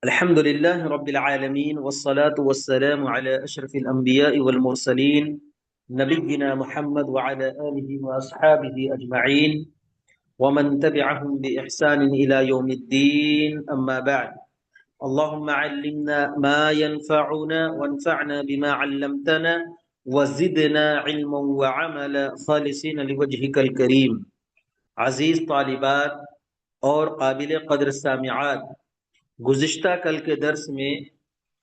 الحمد لله رب العالمين والصلاة والسلام على أشرف الأنبياء والمرسلين نبينا محمد وعلى آله وأصحابه أجمعين ومن تبعهم بإحسان إلى يوم الدين أما بعد. اللهم علمنا ما ينفعنا وانفعنا بما علمتنا وزدنا علما وعملا خالصين لوجهك الكريم. عزیز طالبات اور قابل قدر سامعات، گزشتہ کل کے درس میں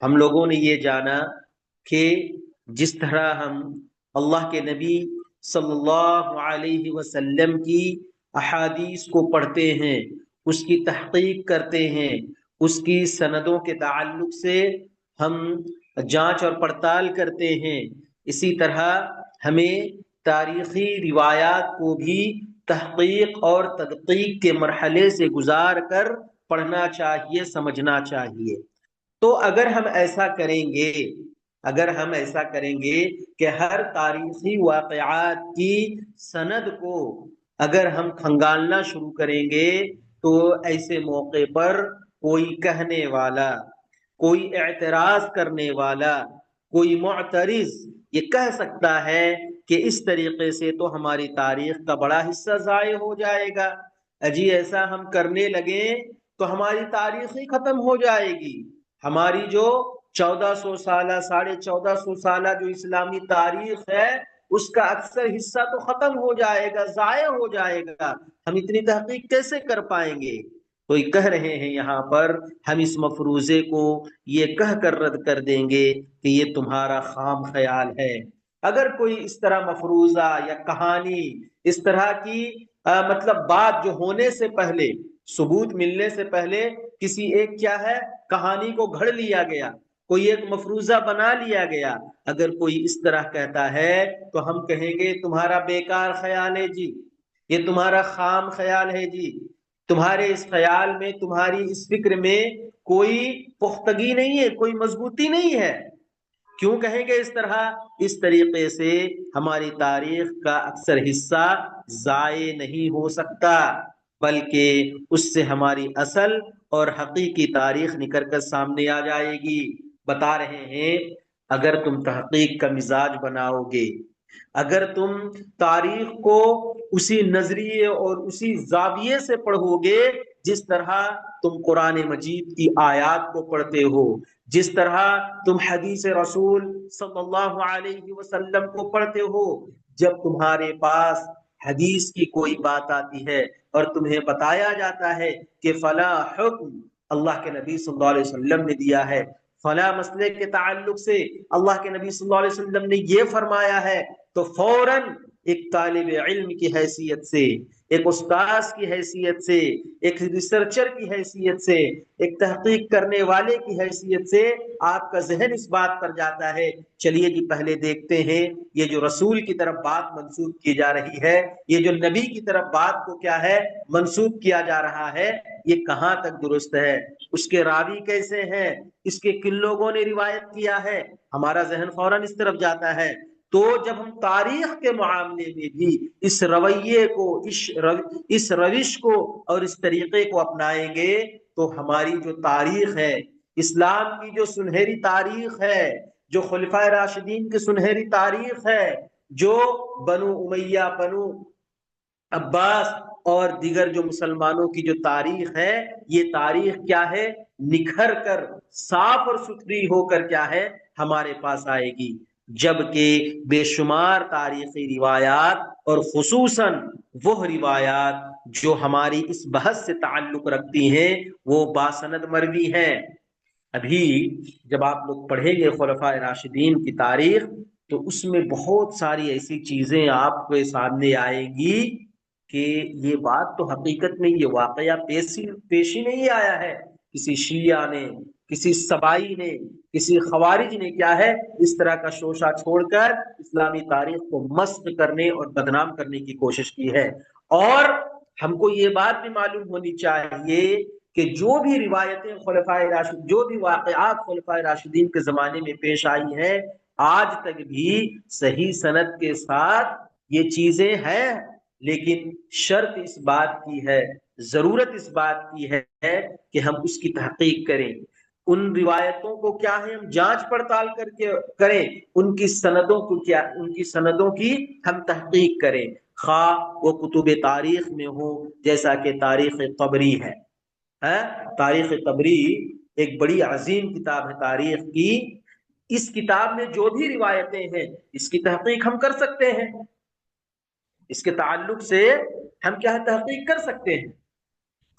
ہم لوگوں نے یہ جانا کہ جس طرح ہم اللہ کے نبی صلی اللہ علیہ وسلم کی احادیث کو پڑھتے ہیں، اس کی تحقیق کرتے ہیں، اس کی سندوں کے تعلق سے ہم جانچ اور پڑتال کرتے ہیں، اسی طرح ہمیں تاریخی روایات کو بھی تحقیق اور تدقیق کے مرحلے سے گزار کر پڑھنا چاہیے، سمجھنا چاہیے۔ تو اگر ہم ایسا کریں گے کہ ہر تاریخی واقعات کی سند کو اگر ہم کھنگالنا شروع کریں گے تو ایسے موقع پر کوئی کہنے والا، کوئی اعتراض کرنے والا، کوئی معترض یہ کہہ سکتا ہے کہ اس طریقے سے تو ہماری تاریخ کا بڑا حصہ ضائع ہو جائے گا۔ اجی ایسا ہم کرنے لگیں تو ہماری تاریخ ہی ختم ہو جائے گی۔ ہماری جو 1400 سالہ 1450 سالہ جو اسلامی تاریخ ہے اس کا اکثر حصہ تو ختم ہو جائے گا، ضائع ہو جائے گا، ہم اتنی تحقیق کیسے کر پائیں گے؟ تو یہ کہہ رہے ہیں یہاں پر ہم اس مفروضے کو یہ کہہ کر رد کر دیں گے کہ یہ تمہارا خام خیال ہے۔ اگر کوئی اس طرح مفروضہ یا کہانی اس طرح کی مطلب بات جو ہونے سے پہلے، ثبوت ملنے سے پہلے کسی ایک کیا ہے کہانی کو گھڑ لیا گیا، کوئی ایک مفروضہ بنا لیا گیا، اگر کوئی اس طرح کہتا ہے تو ہم کہیں گے تمہارا بیکار خیال ہے جی، یہ تمہارا خام خیال ہے جی، تمہارے اس خیال میں، تمہاری اس فکر میں کوئی پختگی نہیں ہے، کوئی مضبوطی نہیں ہے۔ کیوں کہیں گے اس طرح؟ اس طریقے سے ہماری تاریخ کا اکثر حصہ ضائع نہیں ہو سکتا، بلکہ اس سے ہماری اصل اور حقیقی تاریخ نکل کر سامنے آ جائے گی۔ بتا رہے ہیں اگر تم تحقیق کا مزاج بناؤ گے، اگر تم تاریخ کو اسی نظریے اور اسی زاویے سے پڑھو گے جس طرح تم قرآن مجید کی آیات کو پڑھتے ہو، جس طرح تم حدیث رسول صلی اللہ علیہ وسلم کو پڑھتے ہو، جب تمہارے پاس حدیث کی کوئی بات آتی ہے اور تمہیں بتایا جاتا ہے کہ فلاں حکم اللہ کے نبی صلی اللہ علیہ وسلم نے دیا ہے، فلاں مسئلے کے تعلق سے اللہ کے نبی صلی اللہ علیہ وسلم نے یہ فرمایا ہے، تو فوراً ایک طالب علم کی حیثیت سے، ایک استاذ کی حیثیت سے، ایک ریسرچر کی حیثیت سے، ایک تحقیق کرنے والے کی حیثیت سے آپ کا ذہن اس بات پر جاتا ہے چلیے جی پہلے دیکھتے ہیں یہ جو رسول کی طرف بات منسوب کی جا رہی ہے، یہ جو نبی کی طرف بات کو کیا ہے منسوب کیا جا رہا ہے، یہ کہاں تک درست ہے، اس کے راوی کیسے ہیں، اس کے کن لوگوں نے روایت کیا ہے، ہمارا ذہن فوراً اس طرف جاتا ہے۔ تو جب ہم تاریخ کے معاملے میں بھی اس رویے کو، اس روش کو اور اس طریقے کو اپنائیں گے تو ہماری جو تاریخ ہے، اسلام کی جو سنہری تاریخ ہے، جو خلفائے راشدین کی سنہری تاریخ ہے، جو بنو امیہ، بنو عباس اور دیگر جو مسلمانوں کی جو تاریخ ہے، یہ تاریخ کیا ہے نکھر کر صاف اور ستھری ہو کر کیا ہے ہمارے پاس آئے گی۔ جبکہ بے شمار تاریخی روایات اور خصوصاً وہ روایات جو ہماری اس بحث سے تعلق رکھتی ہیں وہ باسند مروی ہیں۔ ابھی جب آپ لوگ پڑھیں گے خلفائے راشدین کی تاریخ تو اس میں بہت ساری ایسی چیزیں آپ کے سامنے آئیں گی کہ یہ بات تو حقیقت میں یہ واقعہ پیشی نہیں آیا ہے، کسی شیعہ نے، کسی سبائی نے، کسی خوارج نے کیا ہے اس طرح کا شوشہ چھوڑ کر اسلامی تاریخ کو مسخ کرنے اور بدنام کرنے کی کوشش کی ہے۔ اور ہم کو یہ بات بھی معلوم ہونی چاہیے کہ جو بھی روایتیں خلفائے راشد، جو بھی واقعات خلفائے راشدین کے زمانے میں پیش آئی ہیں، آج تک بھی صحیح سند کے ساتھ یہ چیزیں ہیں، لیکن شرط اس بات کی ہے، ضرورت اس بات کی ہے کہ ہم اس کی تحقیق کریں، ان روایتوں کو کیا ہے ہم جانچ پڑتال کر کے کریں، ان کی سندوں کو کیا، ان کی سندوں کی ہم تحقیق کریں، خواہ وہ کتب تاریخ میں ہو جیسا کہ تاریخ طبری ہے۔ تاریخ طبری ایک بڑی عظیم کتاب ہے تاریخ کی، اس کتاب میں جو بھی روایتیں ہیں اس کی تحقیق ہم کر سکتے ہیں، اس کے تعلق سے ہم کیا تحقیق کر سکتے ہیں،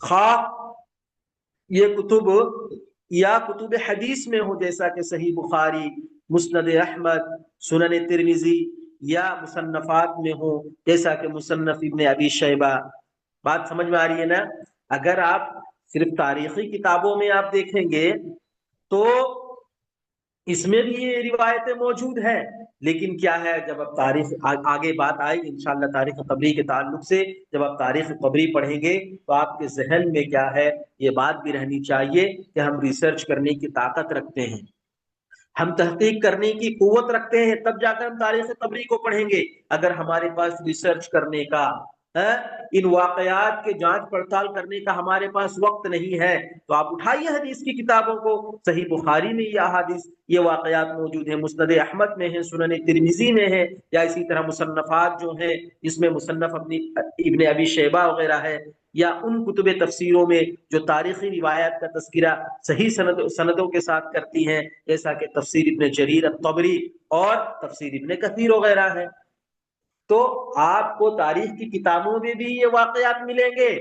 خواہ یہ کتب یا کتب حدیث میں ہو جیسا کہ صحیح بخاری، مسند احمد، سنن ترمذی، یا مصنفات میں ہو جیسا کہ مصنف ابن ابی شیبہ۔ بات سمجھ میں آ رہی ہے نا؟ اگر آپ صرف تاریخی کتابوں میں آپ دیکھیں گے تو اس میں بھی یہ روایتیں موجود ہیں، لیکن کیا ہے جب اب تاریخ آگے بات آئے گی انشاءاللہ تاریخ طبری کے تعلق سے، جب آپ تاریخ طبری پڑھیں گے تو آپ کے ذہن میں کیا ہے یہ بات بھی رہنی چاہیے کہ ہم ریسرچ کرنے کی طاقت رکھتے ہیں، ہم تحقیق کرنے کی قوت رکھتے ہیں، تب جا کر ہم تاریخ طبری کو پڑھیں گے۔ اگر ہمارے پاس ریسرچ کرنے کا، ان واقعات کے جانچ پڑتال کرنے کا ہمارے پاس وقت نہیں ہے تو آپ اٹھائیے حدیث کی کتابوں کو، صحیح بخاری میں یہ احادیث، یہ واقعات موجود ہیں، مسند احمد میں ہیں، سنن ترمذی میں ہیں، یا اسی طرح مصنفات جو ہیں جس میں مصنف اپنی ابن ابی شیبہ وغیرہ ہے، یا ان کتب تفسیروں میں جو تاریخی روایات کا تذکرہ صحیح سندوں کے ساتھ کرتی ہیں، جیسا کہ تفسیر ابن جریر الطبری اور تفسیر ابن کثیر وغیرہ ہے۔ تو آپ کو تاریخ کی کتابوں میں بھی یہ واقعات ملیں گے،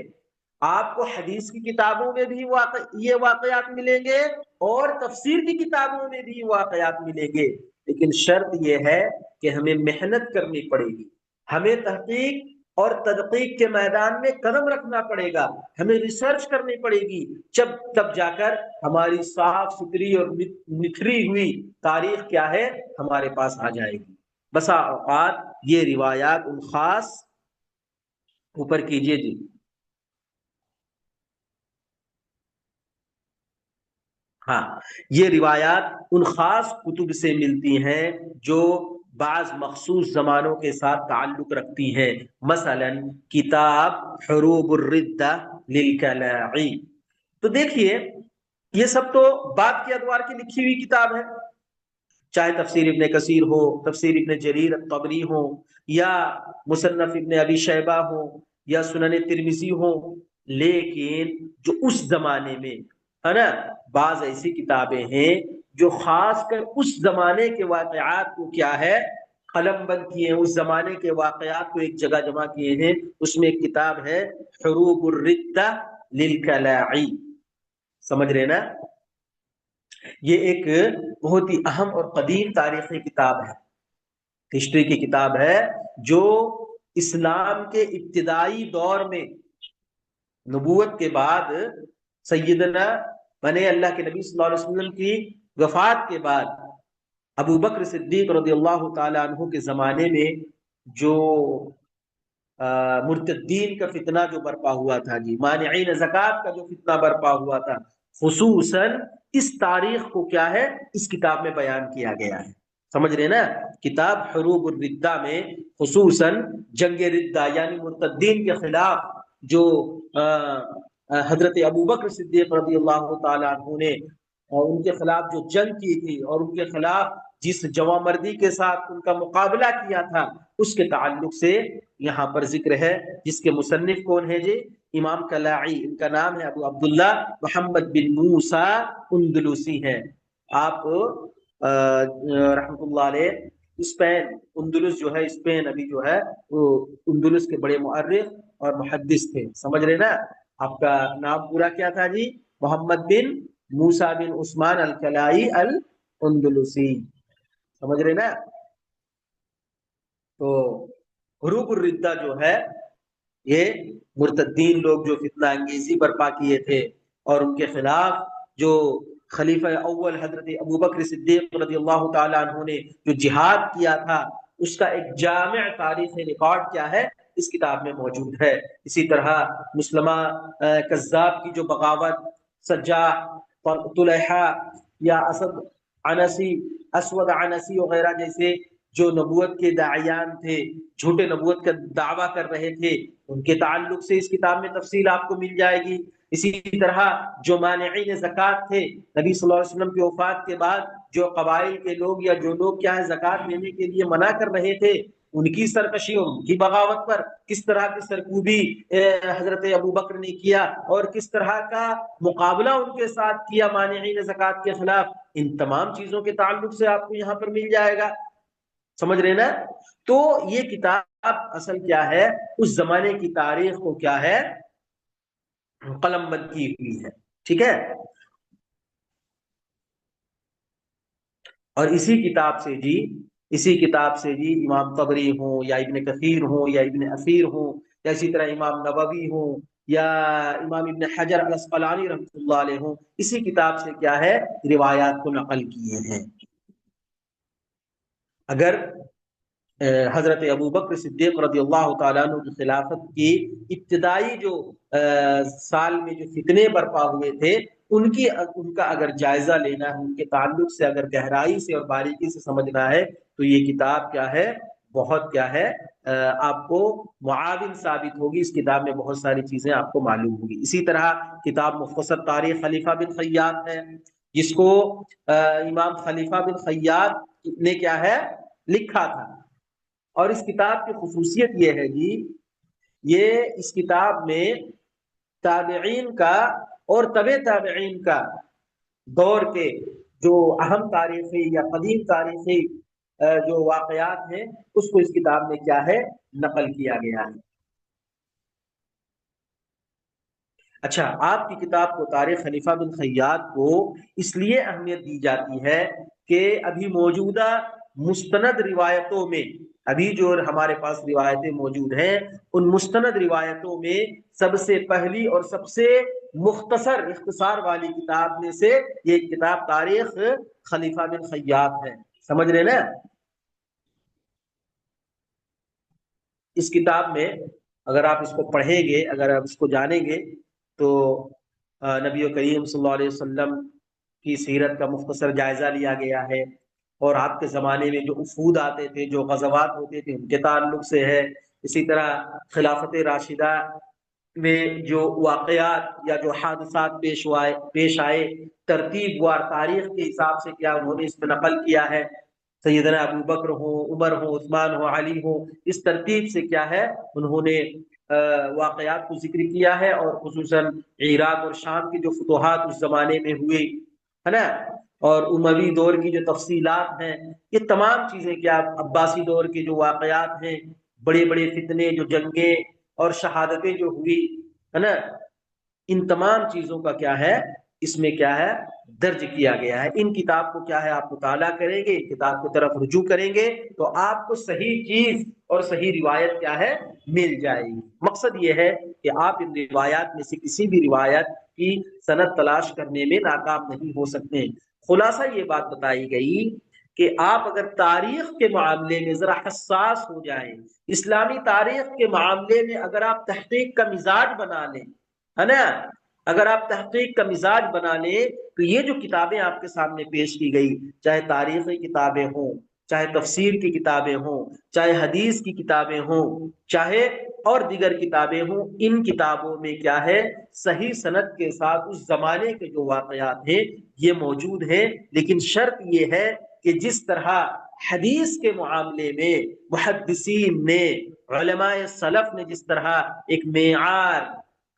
آپ کو حدیث کی کتابوں میں بھی یہ واقعات ملیں گے، اور تفسیر کی کتابوں میں بھی واقعات ملیں گے، لیکن شرط یہ ہے کہ ہمیں محنت کرنی پڑے گی، ہمیں تحقیق اور تدقیق کے میدان میں قدم رکھنا پڑے گا، ہمیں ریسرچ کرنی پڑے گی، تب جا کر ہماری صاف ستھری اور نکھری ہوئی تاریخ کیا ہے ہمارے پاس آ جائے گی۔ بسا اوقات یہ روایات ان خاص، اوپر کیجئے جی، ہاں، یہ روایات ان خاص کتب سے ملتی ہیں جو بعض مخصوص زمانوں کے ساتھ تعلق رکھتی ہیں، مثلا کتاب حروب الردہ للکلاعی۔ تو دیکھیے یہ سب تو بعد کے ادوار کی لکھی ہوئی کتاب ہے، چاہے تفسیر ابن کثیر ہو، تفسیر ابن جریر الطبری ہو، یا مصنف ابن ابی شیبہ ہو، یا سنن ترمذی ہو، لیکن جو اس زمانے میں ہے نا بعض ایسی کتابیں ہیں جو خاص کر اس زمانے کے واقعات کو کیا ہے قلم بند کیے ہیں، اس زمانے کے واقعات کو ایک جگہ جمع کیے ہیں، اس میں ایک کتاب ہے حروب الردہ للکلاعی، سمجھ رہے نا؟ یہ ایک بہت ہی اہم اور قدیم تاریخی کتاب ہے، ہسٹری کی کتاب ہے، جو اسلام کے ابتدائی دور میں نبوت کے بعد سیدنا بنے اللہ کے نبی صلی اللہ علیہ وسلم کی وفات کے بعد ابو بکر صدیق رضی اللہ تعالی عنہ کے زمانے میں جو مرتدین کا فتنہ جو برپا ہوا تھا جی، مانعین زکوٰۃ کا جو فتنہ برپا ہوا تھا، خصوصاً اس تاریخ کو کیا ہے اس کتاب میں بیان کیا گیا ہے، سمجھ رہے نا؟ کتاب حروب الردہ میں خصوصاً جنگ ردہ یعنی مرتدین کے خلاف جو حضرت ابوبکر صدیق رضی اللہ تعالی عنہ نے ان کے خلاف جو جنگ کی تھی اور ان کے خلاف جس جواں مردی کے ساتھ ان کا مقابلہ کیا تھا، اس کے تعلق سے یہاں پر ذکر ہے، جس کے مصنف کون ہے جی؟ امام کلاعی، ان کا نام ہے ابو عبداللہ محمد بن موسیٰ اندلسی ہیں۔ آپ رحمۃ اللہ علیہ اسپین، اندلس جو ہے اسپین، ابھی جو ہے وہ اندلس کے بڑے مؤرخ اور محدث تھے، سمجھ رہے نا؟ آپ کا نام پورا کیا تھا جی؟ محمد بن موسیٰ بن عثمان الکلائی الاندلسی، سمجھ رہے نا؟ تو حروب الردہ جو ہے یہ مرتدین لوگ جو فتنہ انگیزی برپا کیے تھے اور ان کے خلاف جو خلیفہ اول حضرت ابوبکر صدیق رضی اللہ تعالی عنہ نے جو جہاد کیا تھا، اس کا ایک جامع تاریخی ریکارڈ کیا ہے اس کتاب میں موجود ہے۔ اسی طرح مسلمہ کذاب کی جو بغاوت، سجاح، طلحہ یا اسود عنسی وغیرہ جیسے جو نبوت کے داعیان تھے، جھوٹے نبوت کا دعویٰ کر رہے تھے، ان کے تعلق سے اس کتاب میں تفصیل آپ کو مل جائے گی۔ اسی طرح جو مانعین زکوٰۃ تھے، نبی صلی اللہ علیہ وسلم کی وفات کے بعد جو قبائل کے لوگ یا جو لوگ کیا ہے زکوٰۃ لینے کے لیے منع کر رہے تھے، ان کی سرکشی اور ان کی بغاوت پر کس طرح کی سرکوبی حضرت ابو بکر نے کیا اور کس طرح کا مقابلہ ان کے ساتھ کیا مانعین زکوٰۃ کے خلاف، ان تمام چیزوں کے تعلق سے آپ کو یہاں پر مل جائے گا، سمجھ رہے نا؟ تو یہ کتاب اصل کیا ہے، اس زمانے کی تاریخ کو کیا ہے قلم بند کی ہوئی ہے، ٹھیک ہے؟ اور اسی کتاب سے جی امام طبری ہوں یا ابن کثیر ہوں یا ابن اثیر ہوں یا اسی طرح امام نووی ہوں یا امام ابن حجر الاسقلانی رحمۃ اللہ علیہ ہوں، اسی کتاب سے کیا ہے روایات کو نقل کیے ہیں۔ اگر حضرت ابو بکر صدیق رضی اللہ تعالیٰ عنہ کی خلافت کی ابتدائی جو سال میں جو فتنے برپا ہوئے تھے، ان کا اگر جائزہ لینا ہے، ان کے تعلق سے اگر گہرائی سے اور باریکی سے سمجھنا ہے، تو یہ کتاب کیا ہے، بہت کیا ہے آپ کو معاون ثابت ہوگی۔ اس کتاب میں بہت ساری چیزیں آپ کو معلوم ہوگی۔ اسی طرح کتاب مختصر تاریخ خلیفہ بن خیاط ہے، جس کو امام خلیفہ بن خیاط نے کیا ہے لکھا تھا، اور اس کتاب کی خصوصیت یہ ہے جی، یہ اس کتاب میں تابعین کا اور طبع تابعین کا دور کے جو اہم تاریخی یا قدیم تاریخی جو واقعات ہیں، اس کو اس کتاب میں کیا ہے نقل کیا گیا ہے۔ اچھا، آپ کی کتاب کو تاریخ خلیفہ بن خیاط کو اس لیے اہمیت دی جاتی ہے کہ ابھی موجودہ مستند روایتوں میں، ابھی جو ہمارے پاس روایتیں موجود ہیں، ان مستند روایتوں میں سب سے پہلی اور سب سے اختصار والی کتاب میں سے یہ کتاب تاریخ خلیفہ بن خیاط ہے، سمجھ رہے نا؟ اس کتاب میں اگر آپ اس کو پڑھیں گے، اگر آپ اس کو جانیں گے، تو نبی کریم صلی اللہ علیہ وسلم کی سیرت کا مختصر جائزہ لیا گیا ہے، اور آپ کے زمانے میں جو وفود آتے تھے، جو غزوات ہوتے تھے، ان کے تعلق سے ہے۔ اسی طرح خلافت راشدہ میں جو واقعات یا جو حادثات پیش آئے ترتیب وار تاریخ کے حساب سے کیا انہوں نے اس میں نقل کیا ہے، سیدنا ابو بکر ہو، عمر ہو، عثمان ہو، علی ہو، اس ترتیب سے کیا ہے انہوں نے واقعات کو ذکر کیا ہے، اور خصوصاً عراق اور شام کی جو فتوحات اس زمانے میں ہوئی ہے نا، اور اموی دور کی جو تفصیلات ہیں، یہ تمام چیزیں کیا، عباسی دور کے جو واقعات ہیں، بڑے بڑے فتنے، جو جنگیں اور شہادتیں جو ہوئی ہے نا، ان تمام چیزوں کا کیا ہے اس میں کیا ہے درج کیا گیا ہے۔ ان کتاب کو کیا ہے آپ مطالعہ کریں گے، کتاب کی طرف رجوع کریں گے، تو آپ کو صحیح چیز اور صحیح روایت کیا ہے مل جائے گی۔ مقصد یہ ہے کہ آپ ان روایات میں سے کسی بھی روایت کی سند تلاش کرنے میں ناکام نہیں ہو سکتے۔ خلاصہ یہ بات بتائی گئی کہ آپ اگر تاریخ کے معاملے میں ذرا حساس ہو جائیں، اسلامی تاریخ کے معاملے میں اگر آپ تحقیق کا مزاج بنا لیں، ہے نا، اگر آپ تحقیق کا مزاج بنا لیں، تو یہ جو کتابیں آپ کے سامنے پیش کی گئی، چاہے تاریخی کتابیں ہوں، چاہے تفسیر کی کتابیں ہوں، چاہے حدیث کی کتابیں ہوں، چاہے اور دیگر کتابیں ہوں، ان کتابوں میں کیا ہے صحیح سند کے ساتھ اس زمانے کے جو واقعات ہیں یہ موجود ہیں، لیکن شرط یہ ہے کہ جس طرح حدیث کے معاملے میں محدثین نے، علماء سلف نے جس طرح ایک معیار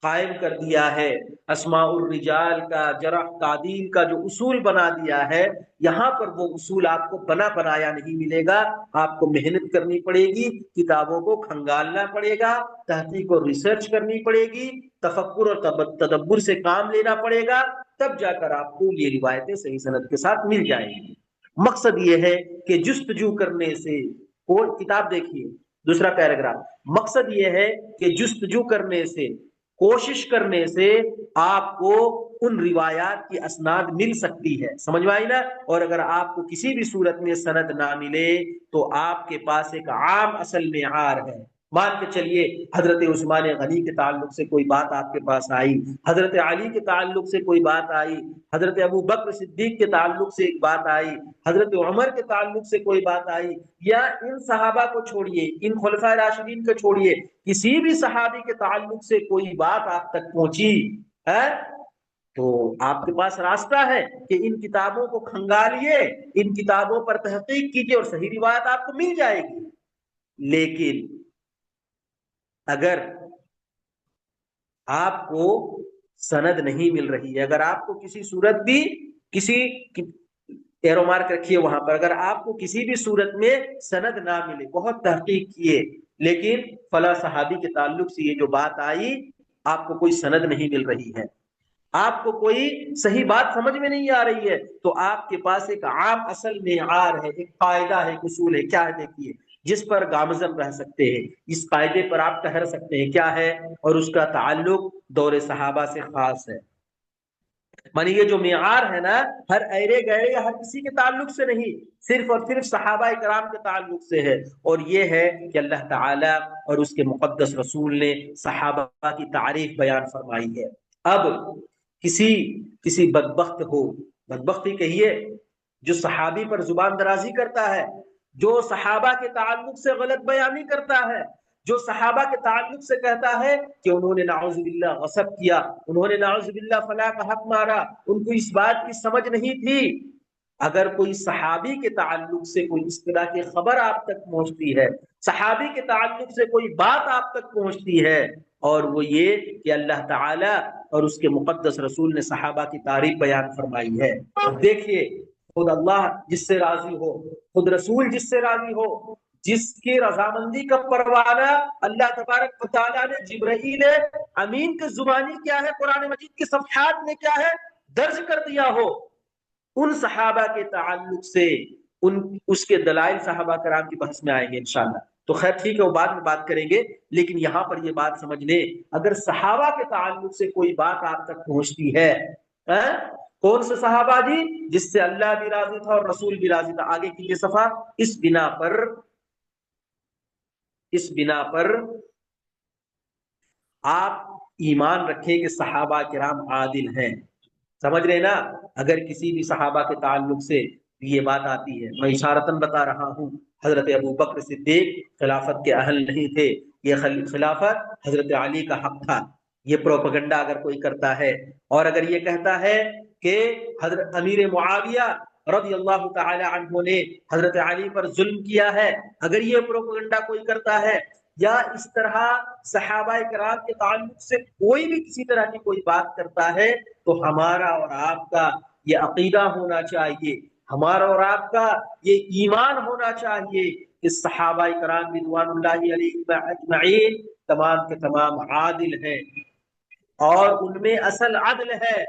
قائم کر دیا ہے، اسماء الرجال کا، جرح تعدیل کا جو اصول بنا دیا ہے، یہاں پر وہ اصول آپ کو بنا بنایا نہیں ملے گا، آپ کو محنت کرنی پڑے گی، کتابوں کو کھنگالنا پڑے گا، تحقیق اور ریسرچ کرنی پڑے گی، تفکر اور تدبر سے کام لینا پڑے گا، تب جا کر آپ کو یہ روایتیں صحیح سند کے ساتھ مل جائیں گی۔ مقصد یہ ہے کہ جستجو کرنے سے، کوئی کتاب دیکھیے دوسرا پیراگراف، مقصد یہ ہے کہ جستجو کرنے سے، کوشش کرنے سے آپ کو ان روایات کی اسناد مل سکتی ہے، سمجھ میں آئی نا؟ اور اگر آپ کو کسی بھی صورت میں سند نہ ملے تو آپ کے پاس ایک عام اصل معیار ہے۔ مان کے چلیے حضرت عثمان غنی کے تعلق سے کوئی بات آپ کے پاس آئی، حضرت علی کے تعلق سے کوئی بات آئی، حضرت ابو بکر صدیق کے تعلق سے ایک بات آئی، حضرت عمر کے تعلق سے کوئی بات آئی، یا ان صحابہ کو چھوڑیے، ان خلفائے راشدین کو چھوڑیے، کسی بھی صحابی کے تعلق سے کوئی بات آپ تک پہنچی، ہے؟ تو آپ کے پاس راستہ ہے کہ ان کتابوں کو کھنگالئے، ان کتابوں پر تحقیق کیجیے اور صحیح روایت آپ کو مل جائے گی۔ لیکن اگر آپ کو سند نہیں مل رہی ہے، اگر آپ کو کسی صورت بھی کسی ایرو مارک رکھیے وہاں پر، اگر آپ کو کسی بھی صورت میں سند نہ ملے، بہت تحقیق کیے لیکن فلاں صحابی کے تعلق سے یہ جو بات آئی، آپ کو کوئی سند نہیں مل رہی ہے، آپ کو کوئی صحیح بات سمجھ میں نہیں آ رہی ہے، تو آپ کے پاس ایک عام اصل معیار ہے، ایک قاعدہ ہے، ایک اصول ہے، کیا ہے دیکھیے، جس پر گامزن رہ سکتے ہیں، اس قاعدے پر آپ ٹھہر سکتے ہیں، کیا ہے؟ اور اس کا تعلق دور صحابہ سے خاص ہے۔ مانی یہ جو معیار ہے نا، ہر ایرے گہرے یا ہر کسی کے تعلق سے نہیں، صرف اور صرف صحابہ کرام کے تعلق سے ہے، اور یہ ہے کہ اللہ تعالی اور اس کے مقدس رسول نے صحابہ کی تعریف بیان فرمائی ہے۔ اب کسی بدبخت ہو، بدبختی کہیے، جو صحابی پر زبان درازی کرتا ہے، جو صحابہ کے تعلق سے غلط بیانی کرتا ہے، جو صحابہ کے تعلق سے کہتا ہے کہ انہوں نے نعوذ باللہ غصب کیا، انہوں نے نعوذ باللہ فلاں کا حق مارا، ان کو اس بات کی سمجھ نہیں تھی۔ اگر کوئی صحابی کے تعلق سے کوئی اس طرح کی خبر آپ تک پہنچتی ہے، صحابی کے تعلق سے کوئی بات آپ تک پہنچتی ہے، اور وہ یہ کہ اللہ تعالی اور اس کے مقدس رسول نے صحابہ کی تعریف بیان فرمائی ہے، دیکھیے، خود اللہ جس سے راضی ہو، خود رسول جس سے راضی ہو، جس کی رضامندی کا پروانہ اللہ تبارک و تعالیٰ نے جبرائیل امین کے زبانی کیا ہے، قرآن مجید کے صفحات میں کیا ہے درج کر دیا ہو، ان صحابہ کے تعلق سے اس کے دلائل صحابہ کرام کی بحث میں آئیں گے انشاءاللہ۔ تو خیر ٹھیک ہے، وہ بعد میں بات کریں گے، لیکن یہاں پر یہ بات سمجھ لیں، اگر صحابہ کے تعلق سے کوئی بات آپ تک پہنچتی ہے، کون سے صحابہ جی؟ جس سے اللہ بھی راضی تھا اور رسول بھی راضی تھا، آگے کیجئے صفحہ، اس بنا پر آپ ایمان رکھیں کہ صحابہ کرام عادل ہیں، سمجھ رہے نا؟ اگر کسی بھی صحابہ کے تعلق سے یہ بات آتی ہے، میں اشارتاً بتا رہا ہوں، حضرت ابو بکر صدیق خلافت کے اہل نہیں تھے، یہ خلافت حضرت علی کا حق تھا، یہ پروپیگنڈا اگر کوئی کرتا ہے، اور اگر یہ کہتا ہے کہ حضرت امیر معاویہ رضی اللہ تعالی عنہ نے حضرت علی پر ظلم کیا ہے، اگر یہ پروپیگنڈا کوئی کرتا ہے، یا اس طرح صحابہ کرام کے تعلق سے کوئی بھی کسی طرح کی کوئی بات کرتا ہے، تو ہمارا اور آپ کا یہ عقیدہ ہونا چاہیے، ہمارا اور آپ کا یہ ایمان ہونا چاہیے کہ صحابہ کرام رضوان اللہ علیہ اجمعین تمام کے تمام عادل ہیں، اور ان میں اصل عدل ہے،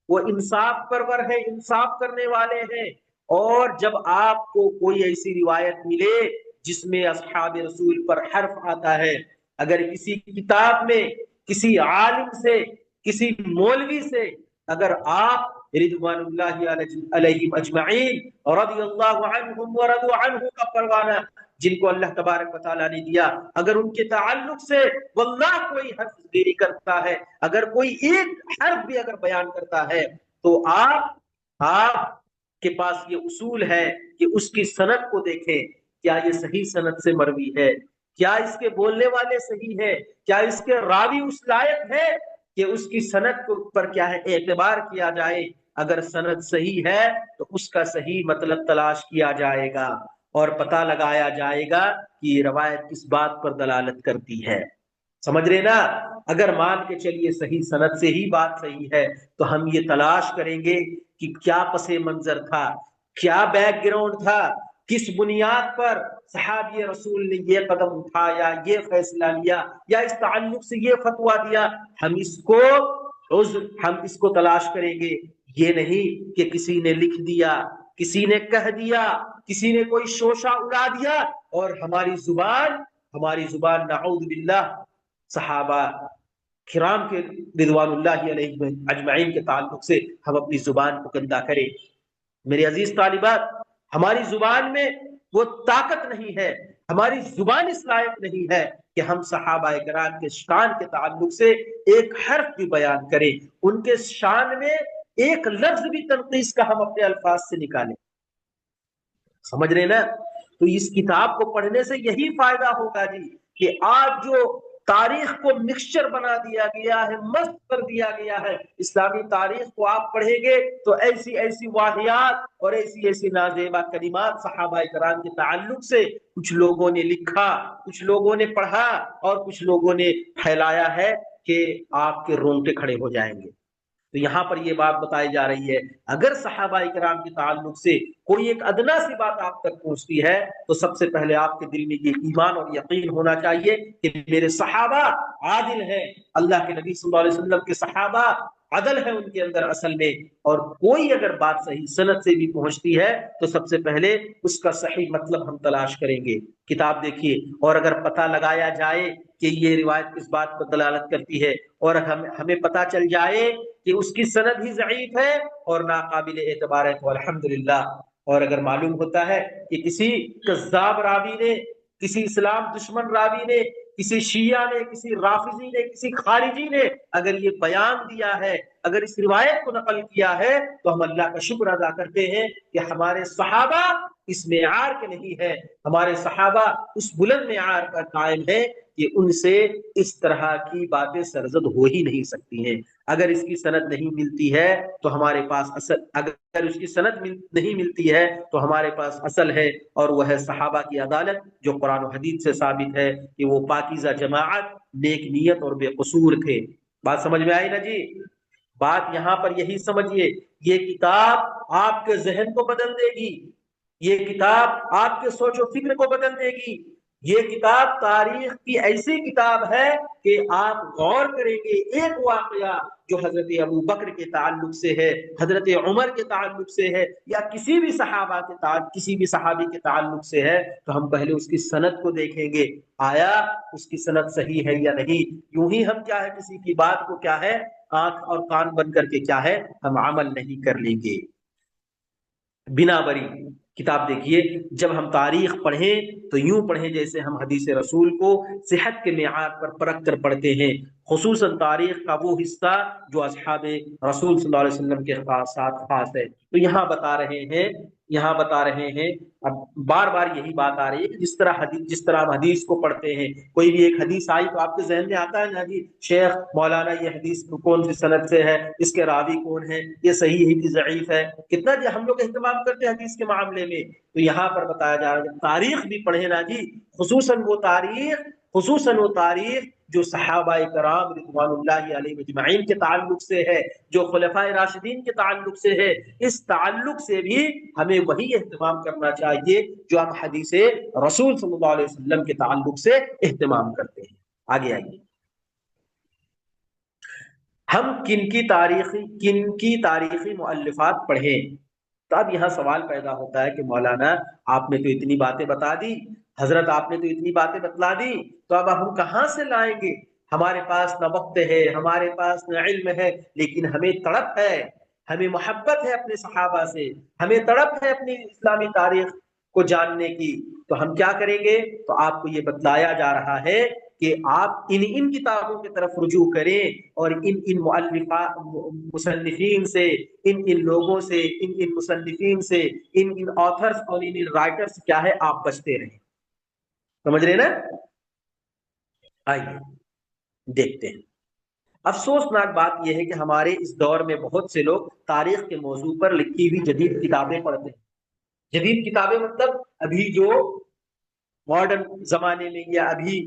وہ انصاف پرور ہے، انصاف کرنے والے ہیں، اور جب آپ کو کوئی ایسی روایت ملے جس میں اصحاب رسول پر حرف آتا ہے، اگر کسی کتاب میں کسی عالم سے، کسی مولوی سے، اگر آپ رضوان اللہ علیہم اجمعین رضی اللہ عنہم ورضوا عنہ کا پروانہ جن کو اللہ تبارک و تعالیٰ نے دیا، اگر ان کے تعلق سے واللہ کوئی حرف گیری کرتا ہے، اگر کوئی ایک حرف بھی اگر بیان کرتا ہے، تو آپ کے پاس یہ اصول ہے کہ اس کی سند کو دیکھیں، کیا یہ صحیح سند سے مروی ہے، کیا اس کے بولنے والے صحیح ہے، کیا اس کے راوی اس لائق ہے کہ اس کی سند پر کیا ہے اعتبار کیا جائے، اگر سند صحیح ہے تو اس کا صحیح مطلب تلاش کیا جائے گا اور پتہ لگایا جائے گا کہ یہ روایت کس بات پر دلالت کرتی ہے، سمجھ رہے نا؟ اگر مان کے چلیے صحیح سند سے ہی بات صحیح ہے، تو ہم یہ تلاش کریں گے کہ کیا پس منظر تھا، کیا بیک گراؤنڈ تھا، کس بنیاد پر صحابی رسول نے یہ قدم اٹھایا، یہ فیصلہ لیا، یا اس تعلق سے یہ فتویٰ دیا، ہم اس کو تلاش کریں گے، یہ نہیں کہ کسی نے لکھ دیا، کسی نے کہہ دیا، کسی نے کوئی شوشہ اڑا دیا، اور ہماری زبان نعوذ باللہ صحابہ کرام کے رضوان اللہ علیہ اجمعین کے تعلق سے ہم اپنی زبان کو گندا کریں۔ میرے عزیز طالبات، ہماری زبان میں وہ طاقت نہیں ہے، ہماری زبان اس لائق نہیں ہے کہ ہم صحابہ کرام کے شان کے تعلق سے ایک حرف بھی بیان کریں، ان کے شان میں ایک لفظ بھی تنقیص کا ہم اپنے الفاظ سے نکالیں، سمجھ رہے نا؟ تو اس کتاب کو پڑھنے سے یہی فائدہ ہوگا جی، کہ آج جو تاریخ کو مکسچر بنا دیا گیا ہے، مست کر دیا گیا ہے۔ اسلامی تاریخ کو آپ پڑھیں گے تو ایسی ایسی واقعات اور ایسی ایسی نازیبا کلمات صحابہ کرام کے تعلق سے کچھ لوگوں نے لکھا، کچھ لوگوں نے پڑھا اور کچھ لوگوں نے پھیلایا ہے کہ آپ کے رونگٹے کھڑے ہو جائیں گے۔ تو یہاں پر یہ بات بتائی جا رہی ہے، اگر صحابہ کرام کے تعلق سے کوئی ایک ادنا سی بات آپ تک پہنچتی ہے تو سب سے پہلے آپ کے دل میں یہ ایمان اور یقین ہونا چاہیے کہ میرے صحابہ عادل ہیں، اللہ کے نبی صلی اللہ علیہ وسلم کے صحابہ عدل ہے ان کے اندر اصل میں۔ اور کوئی اگر بات صحیح سند سے بھی پہنچتی ہے تو سب سے پہلے اس کا صحیح مطلب ہم تلاش کریں گے، کتاب دیکھیے، اور اگر پتہ لگایا جائے کہ یہ روایت کس بات پر دلالت کرتی ہے اور ہمیں پتہ چل جائے کہ اس کی سند ہی ضعیف ہے اور ناقابل اعتبار ہے تو الحمدللہ۔ اور اگر معلوم ہوتا ہے کہ کسی کذاب راوی نے، کسی اسلام دشمن راوی نے، کسی شیعہ نے، کسی رافضی نے، کسی خارجی نے اگر یہ بیان دیا ہے، اگر اس روایت کو نقل کیا ہے تو ہم اللہ کا شکر ادا کرتے ہیں کہ ہمارے صحابہ اس معیار کے نہیں ہے، ہمارے صحابہ اس بلند معیار پر قائم ہے کہ ان سے اس طرح کی باتیں سرزد ہو ہی نہیں سکتی ہیں۔ اگر اس کی سند نہیں ملتی ہے تو ہمارے پاس اصل، اگر اس کی سند نہیں ملتی ہے تو ہمارے پاس اصل ہے، اور وہ ہے صحابہ کی عدالت جو قرآن و حدیث سے ثابت ہے کہ وہ پاکیزہ جماعت، نیک نیت اور بے قصور تھے۔ بات سمجھ میں آئی نا جی؟ بات یہاں پر یہی سمجھیے، یہ کتاب آپ کے ذہن کو بدل دے گی، یہ کتاب آپ کے سوچ و فکر کو بدل دے گی۔ یہ کتاب تاریخ کی ایسی کتاب ہے کہ آپ غور کریں گے، ایک واقعہ جو حضرت ابو بکر کے تعلق سے ہے، حضرت عمر کے تعلق سے ہے، یا کسی بھی صحابہ کے تعلق، کسی بھی صحابی کے تعلق سے ہے، تو ہم پہلے اس کی سند کو دیکھیں گے، آیا اس کی سند صحیح ہے یا نہیں۔ یوں ہی ہم کیا ہے کسی کی بات کو کیا ہے آنکھ اور کان بند کر کے کیا ہے ہم عمل نہیں کر لیں گے۔ بنا بری کتاب دیکھیے، جب ہم تاریخ پڑھیں تو یوں پڑھیں جیسے ہم حدیث رسول کو صحت کے معیار پر پرکھ کر پڑھتے ہیں، خصوصاً تاریخ کا وہ حصہ جو اصحاب رسول صلی اللہ علیہ وسلم کے ساتھ خاص ہے۔ تو یہاں بتا رہے ہیں اب بار بار یہی بات آ رہی ہے کہ جس طرح ہم حدیث کو پڑھتے ہیں، کوئی بھی ایک حدیث آئی تو آپ کے ذہن میں آتا ہے نا جی شیخ مولانا یہ حدیث کون سی سند سے ہے، اس کے راوی کون ہے، یہ صحیح ہے کہ ضعیف ہے، کتنا جی ہم لوگ اہتمام کرتے ہیں حدیث کے معاملے میں۔ تو یہاں پر بتایا جا رہا ہے تاریخ بھی پڑھے نا جی، خصوصاً وہ تاریخ جو صحابہ کرام رضوان اللہ علیہ اجمعین کے تعلق سے ہے، جو خلفائے راشدین کے تعلق سے ہے، اس تعلق سے بھی ہمیں وہی اہتمام کرنا چاہیے جو ہم حدیث رسول صلی اللہ علیہ وسلم کے تعلق سے اہتمام کرتے ہیں۔ آگے آئیے، ہم کن کی تاریخی مؤلفات پڑھیں؟ تو اب یہاں سوال پیدا ہوتا ہے کہ مولانا آپ نے تو اتنی باتیں بتا دی، حضرت آپ نے تو اتنی باتیں بتلا دی، تو اب ہم کہاں سے لائیں گے؟ ہمارے پاس نہ وقت ہے، ہمارے پاس نہ علم ہے، لیکن ہمیں تڑپ ہے، ہمیں محبت ہے اپنے صحابہ سے، ہمیں تڑپ ہے اپنی اسلامی تاریخ کو جاننے کی۔ تو ہم کیا کریں گے؟ تو آپ کو یہ بتلایا جا رہا ہے کہ آپ ان کتابوں کی طرف رجوع کریں اور ان مصنفین سے، ان لوگوں سے، ان مصنفین سے، ان آتھرز اور ان رائٹرز کیا ہے آپ بچتے رہیں۔ سمجھ رہے نا؟ آئیے دیکھتے ہیں۔ افسوسناک بات یہ ہے کہ ہمارے اس دور میں بہت سے لوگ تاریخ کے موضوع پر لکھی ہوئی جدید کتابیں پڑھتے ہیں۔ جدید کتابیں مطلب ابھی جو ماڈرن زمانے میں یا ابھی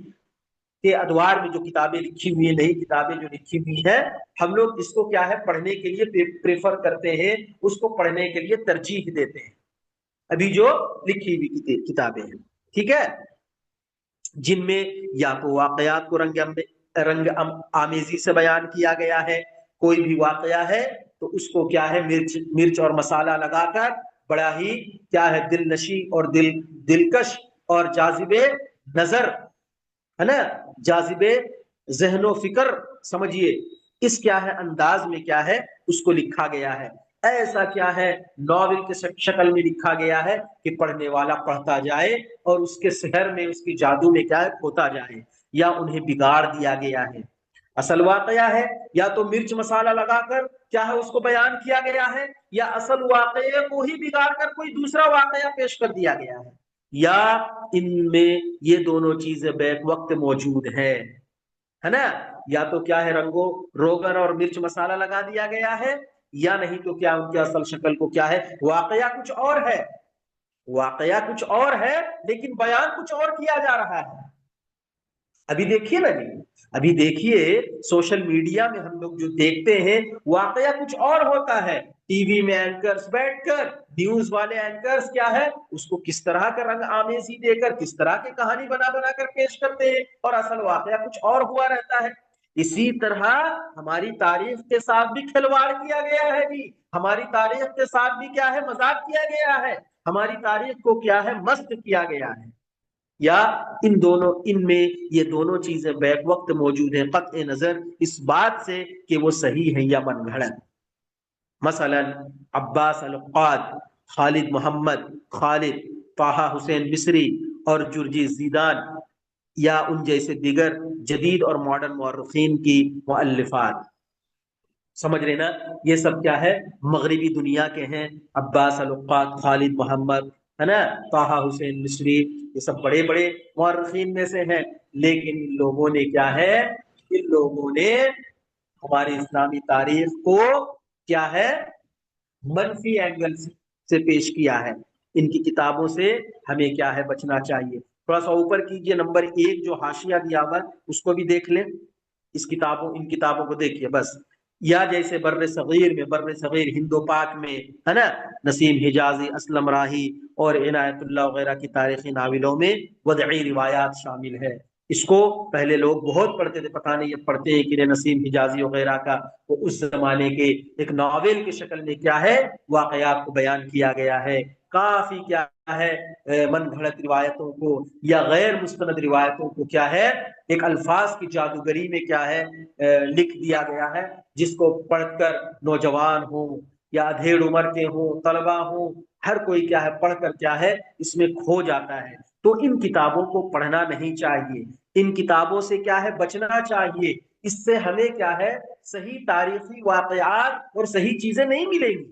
کے ادوار میں جو کتابیں لکھی ہوئی ہیں، نئی کتابیں جو لکھی ہوئی ہیں، ہم لوگ اس کو کیا ہے پڑھنے کے لیے پریفر کرتے ہیں، اس کو پڑھنے کے لیے ترجیح دیتے ہیں، ابھی جو لکھی ہوئی کتابیں ہیں، ٹھیک ہے، جن میں یا تو واقعات کو رنگ آمیزی سے بیان کیا گیا ہے، کوئی بھی واقعہ ہے تو اس کو کیا ہے مرچ اور مسالہ لگا کر بڑا ہی کیا ہے دل نشی اور دلکش اور جاذب نظر ہے نا، جاذب ذہن و فکر سمجھیے، اس کیا ہے انداز میں کیا ہے اس کو لکھا گیا ہے۔ ایسا کیا ہے ناول کے شکل میں لکھا گیا ہے کہ پڑھنے والا پڑھتا جائے اور اس کے سحر میں، اس کی جادو میں کیا ہے کھوتا جائے، یا انہیں بگاڑ دیا گیا ہے۔ اصل واقعہ ہے یا تو مرچ مسالہ لگا کر کیا ہے اس کو بیان کیا گیا ہے، یا اصل واقعے کو ہی بگاڑ کر کوئی دوسرا واقعہ پیش کر دیا گیا ہے، یا ان میں یہ دونوں چیزیں بیک وقت موجود ہیں۔ ہے نا, یا تو کیا ہے رنگو روغن اور مرچ مسالہ لگا دیا گیا ہے, یا نہیں تو کیا ان کی اصل شکل کو کیا ہے, واقعہ کچھ اور ہے, واقعہ کچھ اور ہے لیکن بیان کچھ اور کیا جا رہا ہے. ابھی دیکھیے نا جی, ابھی دیکھیے سوشل میڈیا میں ہم لوگ جو دیکھتے ہیں واقعہ کچھ اور ہوتا ہے. ٹی وی میں اینکرز بیٹھ کر, نیوز والے اینکرز کیا ہے اس کو کس طرح کا رنگ آمیزی دے کر, کس طرح کی کہانی بنا بنا کر پیش کرتے ہیں, اور اصل واقعہ کچھ اور ہوا رہتا ہے. اسی طرح ہماری تاریخ کے ساتھ بھی کھلواڑ کیا گیا ہے جی, ہماری تاریخ کے ساتھ بھی کیا ہے مذاق کیا گیا ہے, ہماری تاریخ کو کیا ہے مست کیا گیا ہے. یا ان میں یہ دونوں چیزیں بیک وقت موجود ہیں, قطع نظر اس بات سے کہ وہ صحیح ہیں یا من گھڑت. مثلا عباس القاد, خالد محمد خالد, طه حسین مصری اور جرجی زیدان, یا ان جیسے دیگر جدید اور ماڈرن مورخین کی مؤلفات. سمجھ رہے نا, یہ سب کیا ہے مغربی دنیا کے ہیں. عباس القاد, خالد محمد, ہے نا, طه حسین مصری, یہ سب بڑے بڑے مورخین میں سے ہیں. لیکن ان لوگوں نے کیا ہے, ان لوگوں نے ہماری اسلامی تاریخ کو کیا ہے منفی اینگل سے پیش کیا ہے. ان کی کتابوں سے ہمیں کیا ہے بچنا چاہیے. تھوڑا سا اوپر کیجئے, نمبر 1 جو حاشیہ دیا ہوا اس کو بھی دیکھ لیں, ان کتابوں کو دیکھیے بس. یا جیسے بر صغیر ہند و پاک میں ہے نا, نسیم حجازی, اسلم راہی اور عنایت اللہ وغیرہ کی تاریخی ناولوں میں وضعی روایات شامل ہے. اس کو پہلے لوگ بہت پڑھتے تھے, پتہ نہیں اب پڑھتے ہیں کہ نہیں. نسیم حجازی وغیرہ کا وہ اس زمانے کے ایک ناول کی شکل میں کیا ہے واقعات کو بیان کیا گیا ہے. کافی کیا ہے من گھڑت روایتوں کو یا غیر مستند روایتوں کو کیا ہے ایک الفاظ کی جادوگری میں کیا ہے لکھ دیا گیا ہے, جس کو پڑھ کر نوجوان ہوں یا ادھیڑ عمر کے ہوں, طلبا ہوں, ہر کوئی کیا ہے پڑھ کر کیا ہے اس میں کھو جاتا ہے. تو ان کتابوں کو پڑھنا نہیں چاہیے, ان کتابوں سے کیا ہے بچنا چاہیے. اس سے ہمیں کیا ہے صحیح تاریخی واقعات اور صحیح چیزیں نہیں ملیں گی.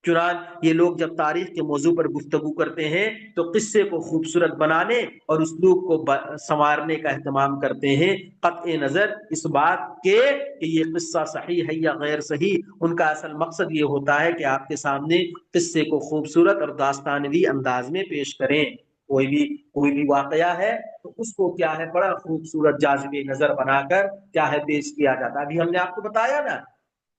چنانچہ یہ لوگ جب تاریخ کے موضوع پر گفتگو کرتے ہیں تو قصے کو خوبصورت بنانے اور اسلوب کو سنوارنے کا اہتمام کرتے ہیں, قطع نظر اس بات کے کہ یہ قصہ صحیح ہے یا غیر صحیح. ان کا اصل مقصد یہ ہوتا ہے کہ آپ کے سامنے قصے کو خوبصورت اور داستانوی انداز میں پیش کریں. کوئی بھی واقعہ ہے تو اس کو کیا ہے بڑا خوبصورت جاذب نظر بنا کر کیا ہے پیش کیا جاتا ہے. ابھی ہم نے آپ کو بتایا نا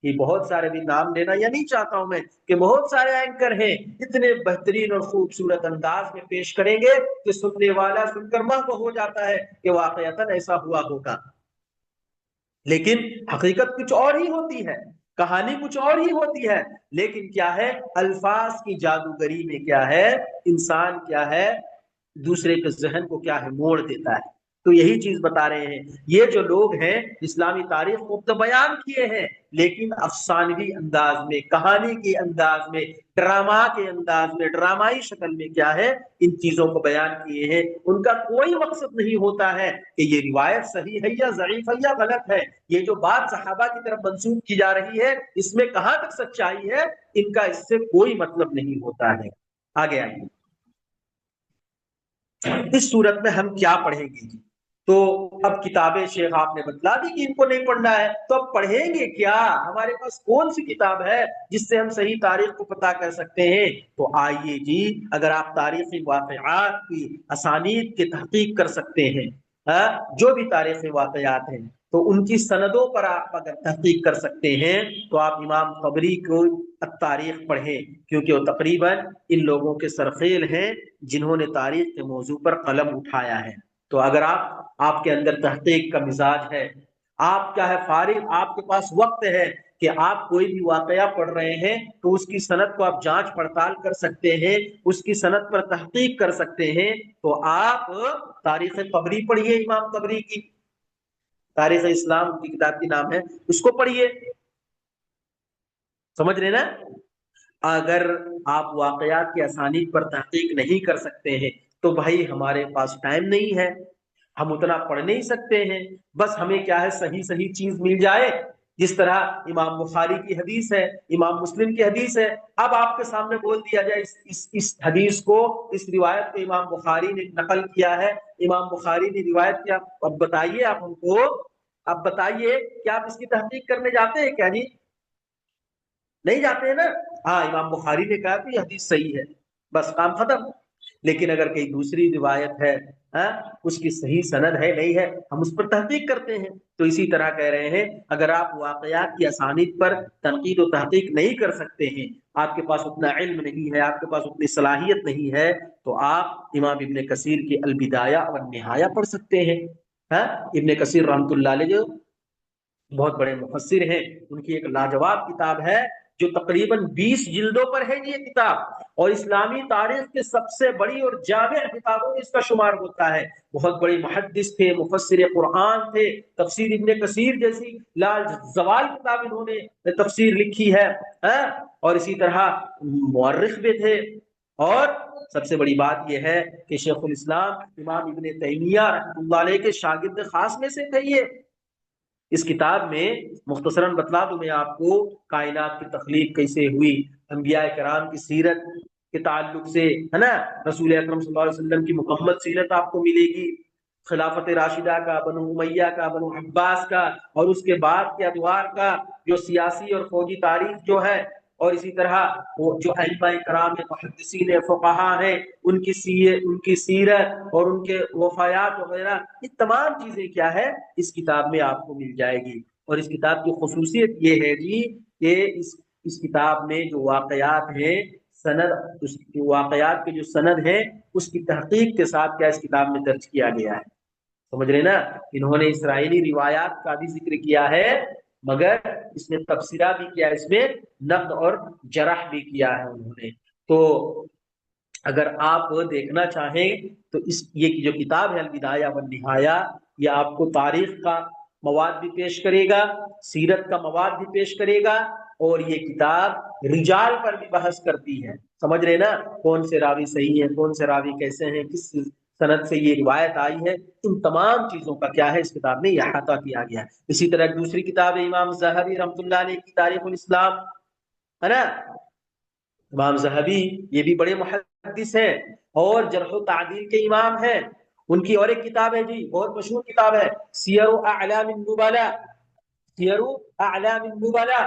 کہ بہت سارے بھی نام لینا یا نہیں چاہتا ہوں میں کہ بہت سارے اینکر ہیں اتنے بہترین اور خوبصورت انداز میں پیش کریں گے کہ سننے والا سن کر محو ہو جاتا ہے کہ واقعتاً ایسا ہوا ہوگا. لیکن حقیقت کچھ اور ہی ہوتی ہے, کہانی کچھ اور ہی ہوتی ہے. لیکن کیا ہے الفاظ کی جادوگری میں کیا ہے انسان کیا ہے دوسرے کے ذہن کو کیا ہے موڑ دیتا ہے. تو یہی چیز بتا رہے ہیں, یہ جو لوگ ہیں اسلامی تاریخ کو تو بیان کیے ہیں لیکن افسانوی انداز میں, کہانی کے انداز میں, ڈرامہ کے انداز میں, ڈرامائی شکل میں کیا ہے ان چیزوں کو بیان کیے ہیں. ان کا کوئی مقصد نہیں ہوتا ہے کہ یہ روایت صحیح ہے یا ضعیف ہے یا غلط ہے. یہ جو بات صحابہ کی طرف منسوب کی جا رہی ہے اس میں کہاں تک سچائی ہے, ان کا اس سے کوئی مطلب نہیں ہوتا ہے. آگے آئیے, اس صورت میں ہم کیا پڑھیں گے. تو اب کتابیں شیخ آپ نے بتلا دی کہ ان کو نہیں پڑھنا ہے, تو اب پڑھیں گے کیا, ہمارے پاس کون سی کتاب ہے جس سے ہم صحیح تاریخ کو پتہ کر سکتے ہیں. تو آئیے جی, اگر آپ تاریخی واقعات کی اسانید کی تحقیق کر سکتے ہیں, جو بھی تاریخی واقعات ہیں تو ان کی سندوں پر آپ اگر تحقیق کر سکتے ہیں تو آپ امام طبری کو تاریخ پڑھیں, کیونکہ وہ تقریباً ان لوگوں کے سرخیل ہیں جنہوں نے تاریخ کے موضوع پر قلم اٹھایا ہے. تو اگر آپ کے اندر تحقیق کا مزاج ہے, آپ کیا ہے فارغ, آپ کے پاس وقت ہے کہ آپ کوئی بھی واقعہ پڑھ رہے ہیں تو اس کی سند کو آپ جانچ پڑتال کر سکتے ہیں, اس کی سند پر تحقیق کر سکتے ہیں, تو آپ تاریخ طبری پڑھیے, امام طبری کی تاریخ اسلام کی کتاب کی نام ہے, اس کو پڑھیے. سمجھ رہے نا. اگر آپ واقعات کی اسانید پر تحقیق نہیں کر سکتے ہیں تو بھائی ہمارے پاس ٹائم نہیں ہے, ہم اتنا پڑھ نہیں سکتے ہیں. بس ہمیں کیا ہے صحیح صحیح چیز مل جائے, جس طرح امام بخاری کی حدیث ہے, امام مسلم کی حدیث ہے, اب آپ کے سامنے بول دیا جائے اس حدیث کو, اس روایت کو امام بخاری نے نقل کیا ہے, امام بخاری نے روایت کیا, اب بتائیے آپ ہم کو اب بتائیے کہ آپ اس کی تحقیق کرنے جاتے ہیں کیا جی؟ نہیں جاتے ہیں نا؟ ہاں، امام بخاری نے کہا کہ یہ حدیث صحیح ہے، بس کام ختم۔ لیکن اگر کئی دوسری روایت ہے، ہاں، اس کی صحیح سند ہے نہیں ہے، ہم اس پر تحقیق کرتے ہیں۔ تو اسی طرح کہہ رہے ہیں اگر آپ واقعات کی اسانید پر تنقید و تحقیق نہیں کر سکتے ہیں، آپ کے پاس اتنا علم نہیں ہے، آپ کے پاس اتنی صلاحیت نہیں ہے، تو آپ امام ابن کثیر کی البدایہ والنہایہ پڑھ سکتے ہیں۔ ہاں، ابن کثیر رحمۃ اللہ علیہ جو بہت بڑے مفسر ہیں، ان کی ایک لاجواب کتاب ہے جو تقریباً 20 جلدوں پر ہے یہ کتاب، اور اسلامی تاریخ کے سب سے بڑی اور جامع کتابوں میں اس کا شمار ہوتا ہے۔ بہت بڑے محدث تھے، مفسر قرآن تھے، تفسیر ابن کثیر جیسی لازوال کتاب انہوں نے تفسیر لکھی ہے، اور اسی طرح مورخ بھی تھے۔ اور سب سے بڑی بات یہ ہے کہ شیخ الاسلام امام ابن تیمیہ رحمۃ اللہ علیہ کے شاگرد خاص میں سے تھے یہ۔ اس کتاب میں مختصراً بتلا دوں میں آپ کو، کائنات کی تخلیق کیسے ہوئی، انبیاء کرام کی سیرت کے تعلق سے، ہے نا، رسول اکرم صلی اللہ علیہ وسلم کی مکمل سیرت آپ کو ملے گی، خلافت راشدہ کا، بنو امیہ کا، بنو عباس کا، اور اس کے بعد کے ادوار کا جو سیاسی اور فوجی تاریخ جو ہے، اور اسی طرح وہ جو ائمہ کرام محدثین فقہا ہیں ان کی سیرت اور ان کے وفایات وغیرہ، یہ تمام چیزیں کیا ہے اس کتاب میں آپ کو مل جائے گی۔ اور اس کتاب کی خصوصیت یہ ہے جی کہ اس کتاب میں جو واقعات ہیں، سند، اس واقعات کے جو سند ہے اس کی تحقیق کے ساتھ کیا اس کتاب میں درج کیا گیا ہے۔ سمجھ رہے نا؟ انہوں نے اسرائیلی روایات کا بھی ذکر کیا ہے، مگر اس میں تبصرہ بھی کیا، اس میں نقد اور جرح بھی کیا ہے انہوں نے۔ تو اگر آپ دیکھنا چاہیں تو یہ جو کتاب ہے البدایہ والنہایہ، یہ آپ کو تاریخ کا مواد بھی پیش کرے گا، سیرت کا مواد بھی پیش کرے گا، اور یہ کتاب رجال پر بھی بحث کرتی ہے۔ سمجھ رہے نا؟ کون سے راوی صحیح ہیں، کون سے راوی کیسے ہیں، کس سند سے یہ روایت آئی ہے، ان تمام چیزوں کا کیا ہے اس کتاب میں احاطہ کیا گیا ہے۔ اسی طرح ایک دوسری کتاب ہے امام ذہبی رحمۃ اللہ علیہ کی تاریخ الاسلام، ہے نا؟ امام ذہبی یہ بھی بڑے محدث ہیں اور جرح و تعدیل کے امام ہیں۔ ان کی اور ایک کتاب ہے جی، بہت مشہور کتاب ہے، سیر اعلام النبلاء، سیر اعلام النبلاء،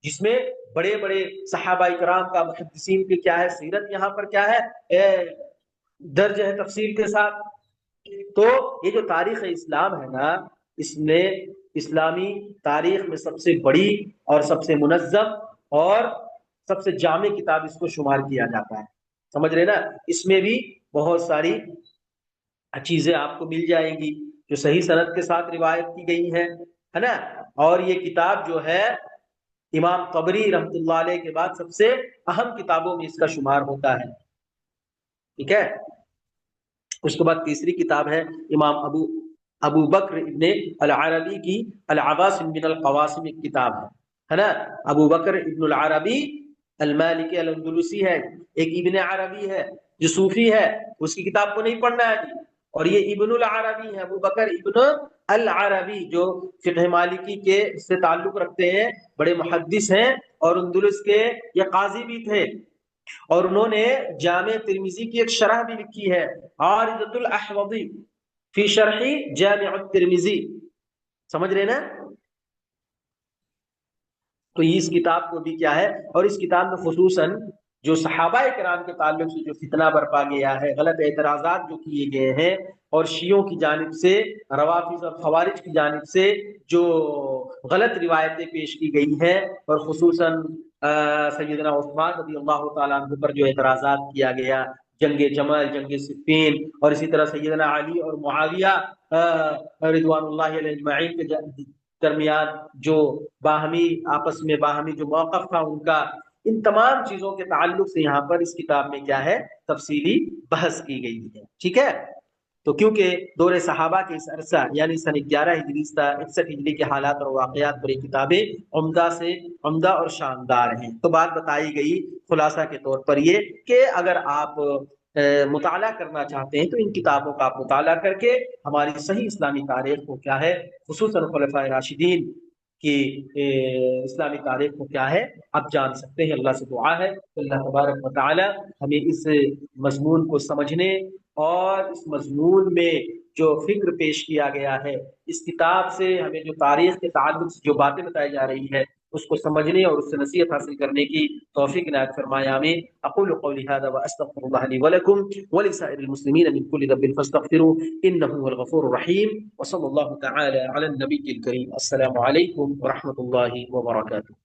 جس میں بڑے بڑے صحابہ کرام کا، محدثین کی کیا ہے سیرت یہاں پر کیا ہے درج ہے تفصیل کے ساتھ۔ تو یہ جو تاریخ اسلام ہے نا، اس نے اسلامی تاریخ میں سب سے بڑی اور سب سے منظم اور سب سے جامع کتاب اس کو شمار کیا جاتا ہے۔ سمجھ رہے نا؟ اس میں بھی بہت ساری چیزیں آپ کو مل جائیں گی جو صحیح سند کے ساتھ روایت کی گئی ہیں، ہے نا؟ اور یہ کتاب جو ہے امام طبری رحمۃ اللہ علیہ کے بعد سب سے اہم کتابوں میں اس کا شمار ہوتا ہے، ٹھیک ہے؟ اس کے بعد تیسری کتاب ہے امام ابو بکر ابن العربی کی العواصم من القواسم، ایک کتاب ہے نا؟ ابو بکر ابن العربی المالکی الاندلسی ہے، ایک ابن عربی ہے جو صوفی ہے، اس کی کتاب کو نہیں پڑھنا ہے، اور یہ ابن العربی ہے، ابو بکر ابن العربی جو فقہ مالکی کے سے تعلق رکھتے ہیں، بڑے محدث ہیں، اور اندلس کے یہ قاضی بھی تھے، اور انہوں نے جامع ترمذی کی ایک شرح بھی لکھی ہے، عارضۃ الاحوضی فی شرح جامع الترمذی، سمجھ رہے نا؟ تو اس کتاب کو بھی کیا ہے، اور اس کتاب میں خصوصاً جو صحابہ کرام کے تعلق سے جو فتنہ برپا گیا ہے، غلط اعتراضات جو کیے گئے ہیں، اور شیعوں کی جانب سے، روافض اور خوارج کی جانب سے جو غلط روایتیں پیش کی گئی ہیں، اور خصوصاً سیدنا عثمان رضی اللہ تعالیٰ عنہ پر جو اعتراضات کیا گیا، جنگ جمل، جنگ صفین، اور اسی طرح سیدنا علی اور معاویہ رضوان اللہ علیہ اجمعین کے درمیان جو باہمی آپس میں باہمی جو موقف تھا ان کا، ان تمام چیزوں کے تعلق سے یہاں پر اس کتاب میں کیا ہے تفصیلی بحث کی گئی ہے، ٹھیک ہے؟ تو کیونکہ دور صحابہ کے اس عرصہ یعنی سن 11 ہجری سے 61 ہجری کے حالات اور واقعات پر یہ کتابیں عمدہ سے عمدہ اور شاندار ہیں۔ تو بات بتائی گئی خلاصہ کے طور پر یہ کہ اگر آپ مطالعہ کرنا چاہتے ہیں تو ان کتابوں کا آپ مطالعہ کر کے ہماری صحیح اسلامی تاریخ کو کیا ہے، خصوصاً خلفائے راشدین کی اسلامی تاریخ کو کیا ہے آپ جان سکتے ہیں۔ اللہ سے دعا ہے کہ اللہ تبارک و تعالی ہمیں اس مضمون کو سمجھنے اور اس مضمون میں جو فکر پیش کیا گیا ہے، اس کتاب سے ہمیں جو تاریخ کے تعلق سے جو باتیں بتائی جا رہی ہے اس کو سمجھنے اور اس سے نصیحت حاصل کرنے کی توفیق عنایت فرمائے، آمین۔ اقول قولی هذا واستغفر الله لي ولكم ولسائر المسلمين من كل ذنب فاستغفروه انه هو الغفور الرحيم، وصلى الله تعالى على النبي الكريم۔ السلام عليكم ورحمة الله وبركاته۔